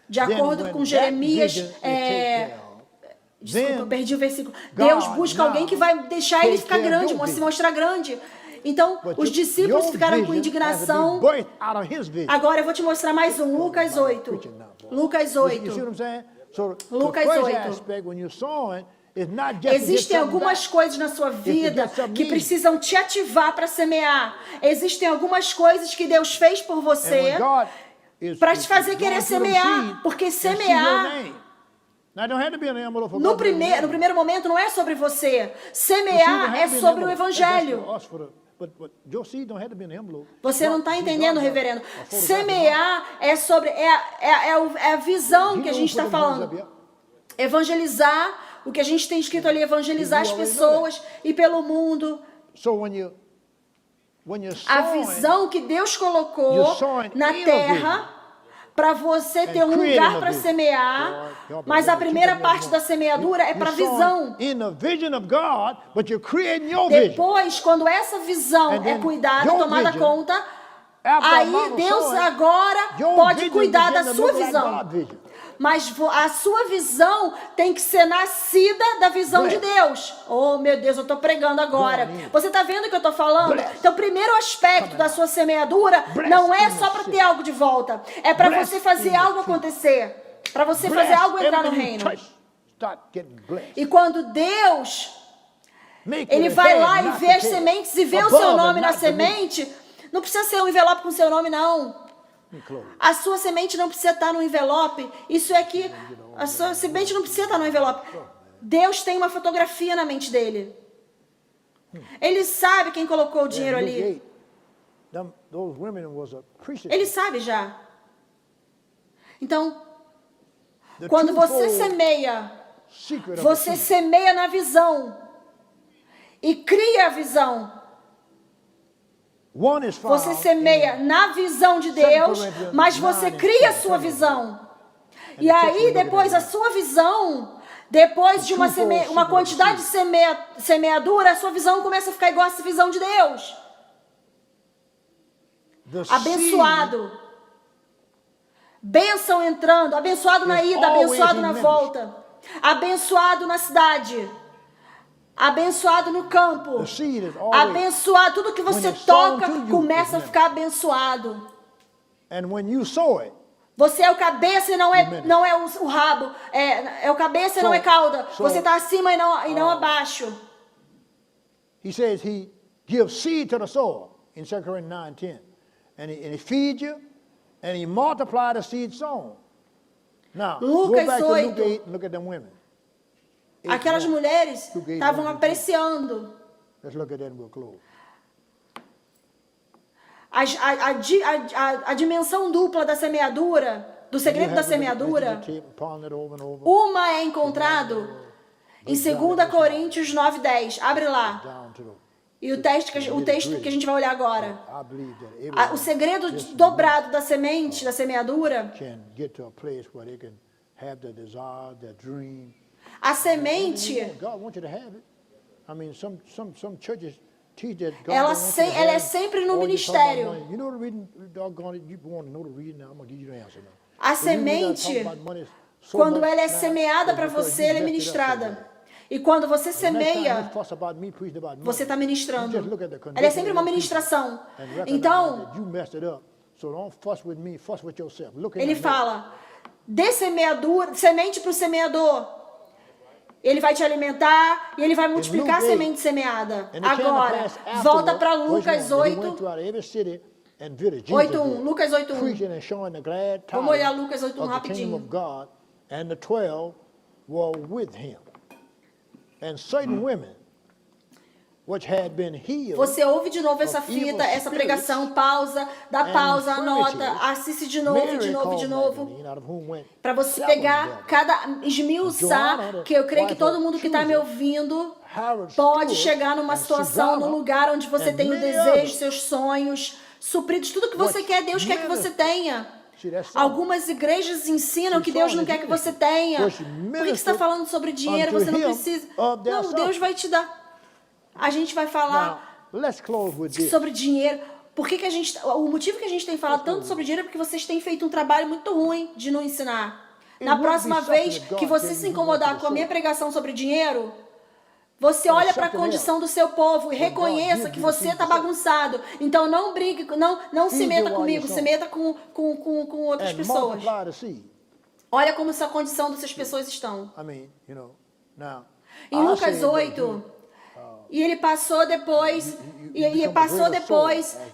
De acordo com Jeremias, desculpa, eu perdi o versículo. Deus busca alguém que vai deixar ele ficar grande, se mostrar grande. Então, os discípulos ficaram com indignação. Agora eu vou te mostrar mais um, Lucas 8. Lucas 8. Lucas 8. Existem algumas coisas na sua vida que precisam te ativar para semear. Existem algumas coisas que Deus fez por você para te fazer querer semear. Porque semear, no primeiro momento, não é sobre você. Semear é sobre o Evangelho. Você não está entendendo, reverendo. Semear é sobre a visão que a gente está falando. Evangelizar, o que a gente tem escrito ali, evangelizar as pessoas e pelo mundo. A visão que Deus colocou na terra para você ter um lugar para semear, mas a primeira parte da semeadura é para a visão. Depois, quando essa visão é cuidada, tomada conta, aí Deus agora pode cuidar da sua visão. Mas a sua visão tem que ser nascida da visão de Deus. Oh, meu Deus, eu estou pregando agora. Você está vendo o que eu estou falando? Então, o primeiro aspecto da sua semeadura não é só para ter algo de volta. É para você fazer algo acontecer. Para você fazer algo entrar no reino. E quando Deus, Ele vai lá e vê as sementes e vê o seu nome na semente, não precisa ser um envelope com seu nome, não. A sua semente não precisa estar no envelope. Isso é que a sua semente não precisa estar no envelope. Deus tem uma fotografia na mente dele. Ele sabe quem colocou o dinheiro ali. Ele sabe já. Então, quando você semeia na visão e cria a visão. Você semeia na visão de Deus, mas você cria a sua visão. E aí, depois, a sua visão, depois de uma quantidade de semeadura, a sua visão começa a ficar igual a essa visão de Deus. Abençoado. Bênção entrando, abençoado na ida, abençoado na volta. Abençoado na cidade. Abençoado no campo. Abençoado, tudo que você toca começa a ficar abençoado. Você é o cabeça e não é o rabo. É o cabeça e não é cauda. Você está acima e não abaixo. He says he gives seed to the soil in 2 Corinthians 9:10. And he feeds you and he multiplies the seed sown. Now, Lucas go back 8. to Luke 8 and look at them women. Aquelas mulheres estavam apreciando. Let's look at that and we'll close. A dimensão dupla da semeadura, do segredo da semeadura, uma é encontrado em 2 Coríntios 9:10. Abre lá. E o texto que a gente vai olhar agora. O segredo dobrado da semente, da semeadura. A semente, God wants you to have it. I mean, some churches teach that God ela wants you to have é it. sempre no Or you talk about ministério. money. You know the reason, doggone it, you want to know the reason. Now I'm going to give you the answer now. A The reason we gotta semente, talk about money so quando much ela é now semeada is para because você, you ela é messed it up so ministrada. bad. E quando você The next time you semeia, fuss about me preaching about money, você está ministrando. you just look at the Ela é condition sempre of uma your people ministração. and recognize Então, that you messed it up. So don't fuss with me, fuss with yourself. Look at ele that. fala, dê semente para o semeador. Ele vai te alimentar e ele vai multiplicar a semente semeada. Agora, volta para Lucas 8:1. Lucas 8:1. Vamos olhar Lucas 8:1 rapidinho. And the 12 were with him. And certain women which had been healed. Você ouve de novo essa fita, essa pregação, pausa, dá pausa, anota, assiste de novo, de novo, de novo. Para você pegar, esmiuçar, que eu creio que todo mundo que está me ouvindo pode chegar numa situação, num lugar onde você tem o desejo, seus sonhos, supridos, tudo que você quer, Deus quer que você tenha. Algumas igrejas ensinam que Deus não quer que você tenha. Por que você está falando sobre dinheiro? Você não precisa. Não, Deus vai te dar. A gente vai falar sobre dinheiro. O motivo que a gente tem falado tanto sobre dinheiro é porque vocês têm feito um trabalho muito ruim de não ensinar. Na próxima vez que você se incomodar com a minha pregação sobre dinheiro, você olha para a condição do seu povo e reconheça que você está bagunçado. Então não brigue, não se meta comigo, se meta com outras pessoas. Olha como essa condição dessas pessoas estão. Em Lucas 8, e ele passou depois,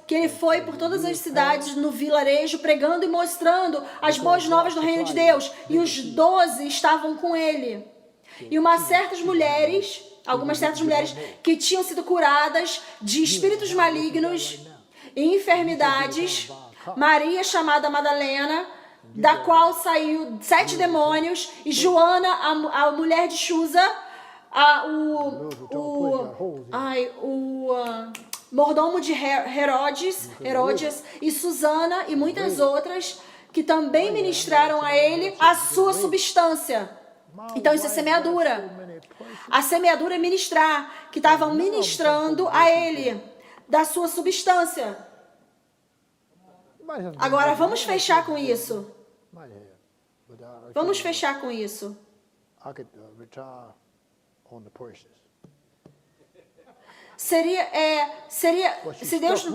que ele foi por todas as cidades no vilarejo, pregando e mostrando as boas novas do reino de Deus. E os 12 estavam com ele. E algumas certas mulheres que tinham sido curadas de espíritos malignos e enfermidades, Maria, chamada Madalena, da qual saiu 7 demônios, e Joana, a mulher de Chuza, mordomo de Herodes, e Susana e muitas outras que também ministraram a ele a sua substância. Então isso é semeadura. A semeadura é ministrar, que estavam ministrando a ele da sua substância. Agora vamos fechar com isso. Vamos fechar com isso. Seria, se Deus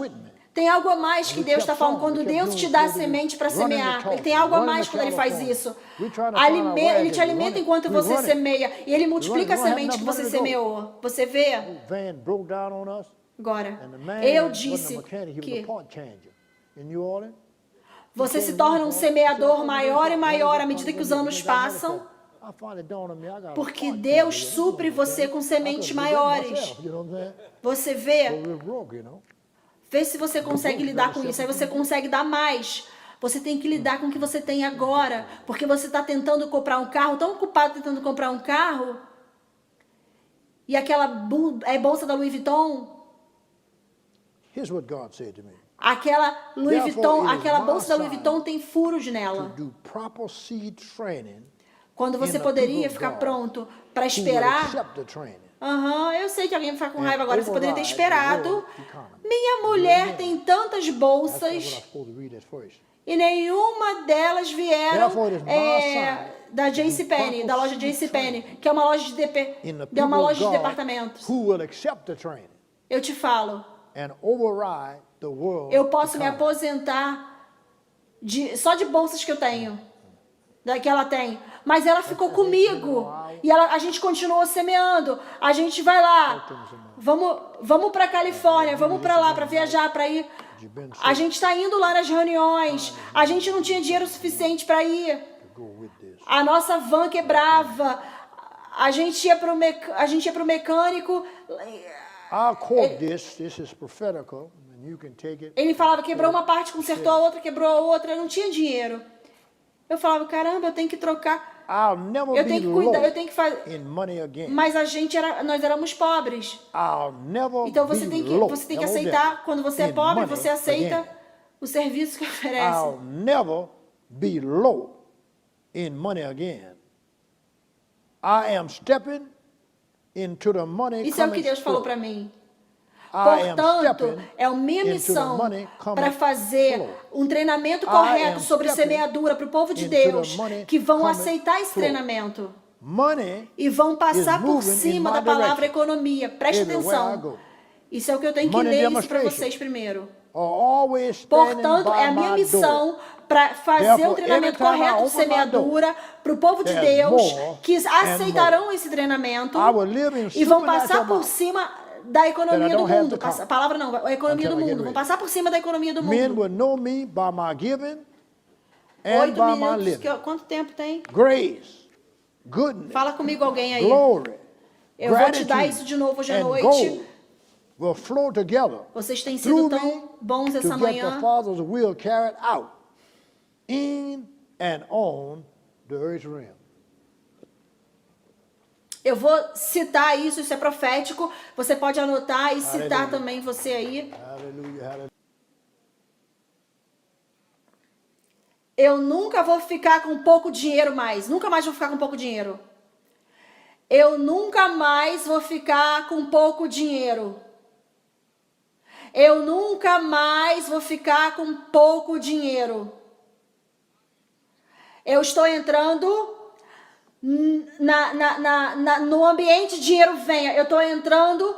tem algo a mais que Deus está falando quando Deus te dá a semente para semear. Ele tem algo a mais quando Ele faz isso. Ele te alimenta enquanto você semeia e Ele multiplica a semente que você semeou. Você vê? Agora, eu disse que você se torna um semeador maior e maior à medida que os anos passam, porque Deus supre você com sementes maiores. Você vê? Vê se você consegue lidar com isso. Aí você consegue dar mais. Você tem que lidar com o que você tem agora. Porque você está tentando comprar um carro, tão ocupado tentando comprar um carro. E aquela bolsa da Louis Vuitton. Aquela bolsa da Louis Vuitton tem furos nela. Quando você poderia ficar pronto para esperar. Eu sei que alguém vai ficar com raiva agora. Você poderia ter esperado. Minha mulher tem tantas bolsas e nenhuma delas vieram da JCPenney, da loja JCPenney, que é uma loja de departamentos. Eu te falo. Eu posso me aposentar só de bolsas que eu tenho, que ela tem. Mas ela ficou comigo. E a gente continuou semeando. A gente vai lá. Vamos para Califórnia. Vamos para lá para viajar, para ir. A gente está indo lá nas reuniões. A gente não tinha dinheiro suficiente para ir. A nossa van quebrava. A gente ia para o mecânico. Ele falava, quebrou uma parte, consertou a outra, quebrou a outra. Eu não tinha dinheiro. Eu falava, caramba, eu tenho que trocar. Eu tenho que cuidar, eu tenho que fazer. Mas nós éramos pobres. Então você tem que aceitar. Quando você é pobre, você aceita o serviço que oferece. I am stepping into the money Isso é o que coming Deus falou flow. para mim. I am Portanto, stepping é a minha into the missão money para coming fazer flow. um treinamento I correto am sobre stepping semeadura para o povo de into the Deus, money que vão coming aceitar esse flow. treinamento Money e vão passar is por moving in cima my da palavra direction economia. Preste everywhere I atenção. go. Isso é o que eu tenho que Money ler isso para demonstration vocês primeiro. are always standing Portanto, é a by minha my door. missão para fazer Therefore, o treinamento every time I correto de open my semeadura para o povo de there's Deus more que and aceitarão esse treinamento I will live in e vão passar supernatural por amount cima da economia that I do don't have mundo. to count A palavra não, a economia until do I get mundo. Vão ready. passar por cima da economia do Men mundo. will know me by my giving and 8 by my minutos. living. Quanto tempo tem? Grace, goodness, Fala comigo alguém aí. glory, Eu vou te dar gratitude, isso de novo hoje à and noite. gold will flow together Vocês têm sido through tão me bons to essa get the manhã. Father's will carried out in and on the earth realm. Eu vou citar isso é profético. Você pode anotar e citar Aleluia. também você aí. Hallelujah, hallelujah. Eu nunca vou ficar com pouco dinheiro mais. Nunca mais vou ficar com pouco dinheiro. Eu nunca mais vou ficar com pouco dinheiro. Eu nunca mais vou ficar com pouco dinheiro. Eu estou entrando no ambiente dinheiro venha. Eu estou entrando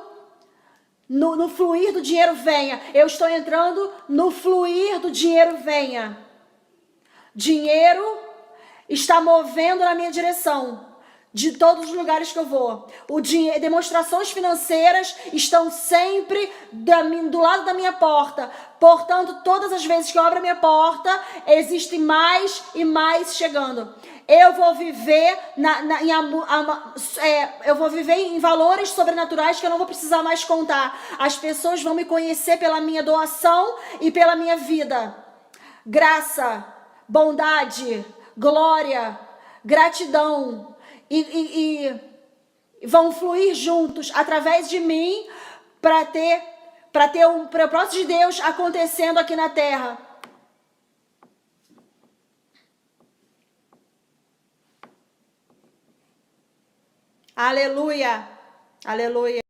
no fluir do dinheiro venha. Eu estou entrando no fluir do dinheiro venha. Dinheiro está movendo na minha direção. De todos os lugares que eu vou. Demonstrações financeiras estão sempre do lado da minha porta. Portanto, todas as vezes que eu abro a minha porta, existe mais e mais chegando. Eu vou viver eu vou viver em valores sobrenaturais que eu não vou precisar mais contar. As pessoas vão me conhecer pela minha doação e pela minha vida. Graça, bondade, glória, gratidão. E vão fluir juntos através de mim para ter o propósito de Deus acontecendo aqui na terra. Aleluia, aleluia.